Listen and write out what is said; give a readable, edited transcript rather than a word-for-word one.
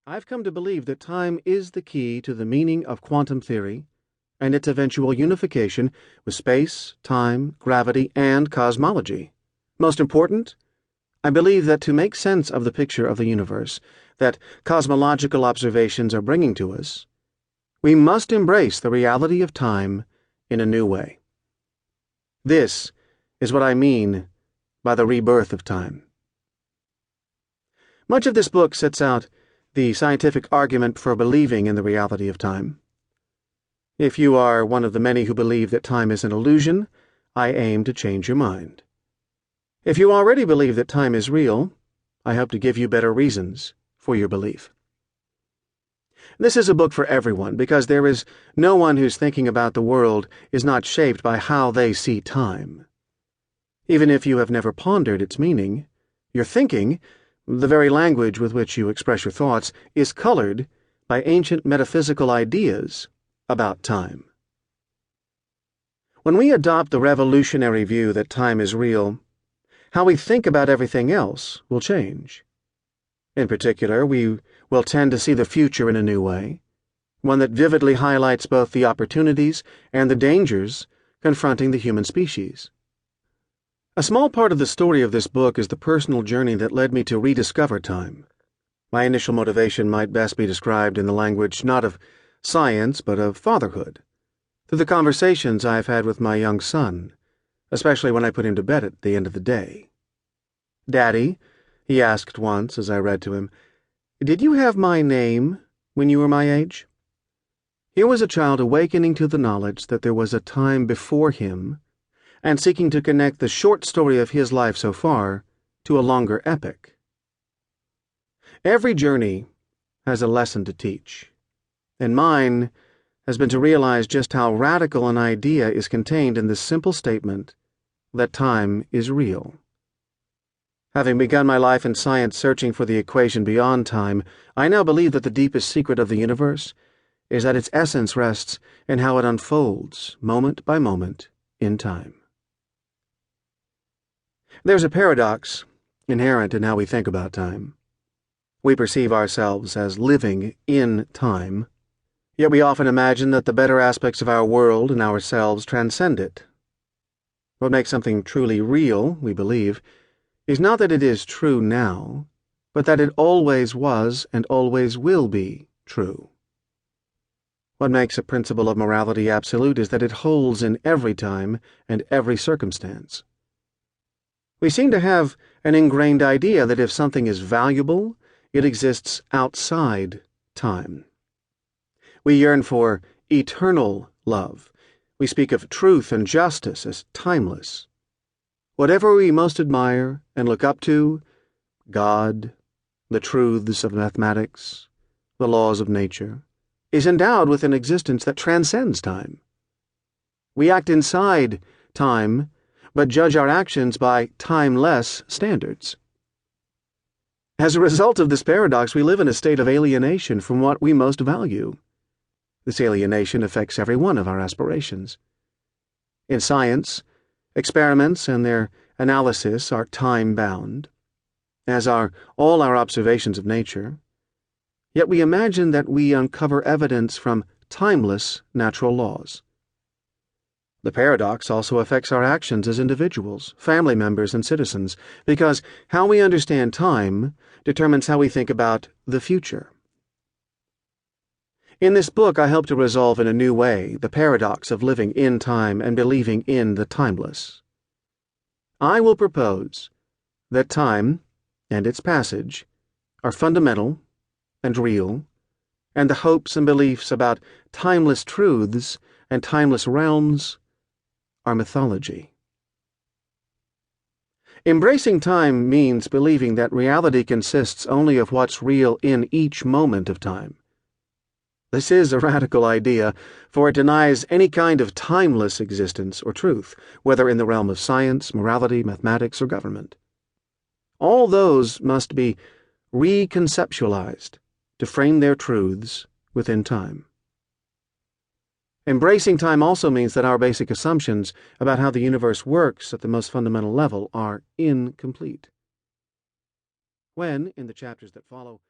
I've come to believe that time is the key to the meaning of quantum theory and its eventual unification with space, time, gravity, and cosmology. Most important, I believe that to make sense of the picture of the universe that cosmological observations are bringing to us, we must embrace the reality of time in a new way. This is what I mean by the rebirth of time. Much of this book sets out the scientific argument for believing in the reality of time. If you are one of the many who believe that time is an illusion, I aim to change your mind. If you already believe that time is real, I hope to give you better reasons for your belief. This is a book for everyone because there is no one whose thinking about the world is not shaped by how they see time. Even if you have never pondered its meaning, your thinking, the very language with which you express your thoughts, is colored by ancient metaphysical ideas about time. When we adopt the revolutionary view that time is real, how we think about everything else will change. In particular, we will tend to see the future in a new way, one that vividly highlights both the opportunities and the dangers confronting the human species. A small part of the story of this book is the personal journey that led me to rediscover time. My initial motivation might best be described in the language not of science but of fatherhood, through the conversations I have had with my young son, especially when I put him to bed at the end of the day. "Daddy," he asked once as I read to him, "did you have my name when you were my age?" Here was a child awakening to the knowledge that there was a time before him and seeking to connect the short story of his life so far to a longer epic. Every journey has a lesson to teach, and mine has been to realize just how radical an idea is contained in this simple statement that time is real. Having begun my life in science searching for the equation beyond time, I now believe that the deepest secret of the universe is that its essence rests in how it unfolds, moment by moment, in time. There's a paradox inherent in how we think about time. We perceive ourselves as living in time, yet we often imagine that the better aspects of our world and ourselves transcend it. What makes something truly real, we believe, is not that it is true now, but that it always was and always will be true. What makes a principle of morality absolute is that it holds in every time and every circumstance. We seem to have an ingrained idea that if something is valuable, it exists outside time. We yearn for eternal love. We speak of truth and justice as timeless. Whatever we most admire and look up to, God, the truths of mathematics, the laws of nature, is endowed with an existence that transcends time. We act inside time, but judge our actions by timeless standards. As a result of this paradox, we live in a state of alienation from what we most value. This alienation affects every one of our aspirations. In science, experiments and their analysis are time-bound, as are all our observations of nature, yet we imagine that we uncover evidence from timeless natural laws. The paradox also affects our actions as individuals, family members, and citizens, because how we understand time determines how we think about the future. In this book, I hope to resolve in a new way the paradox of living in time and believing in the timeless. I will propose that time and its passage are fundamental and real, and the hopes and beliefs about timeless truths and timeless realms are mythology. Embracing time means believing that reality consists only of what's real in each moment of time. This is a radical idea, for it denies any kind of timeless existence or truth, whether in the realm of science, morality, mathematics, or government. All those must be reconceptualized to frame their truths within time. Embracing time also means that our basic assumptions about how the universe works at the most fundamental level are incomplete. When, in the chapters that follow,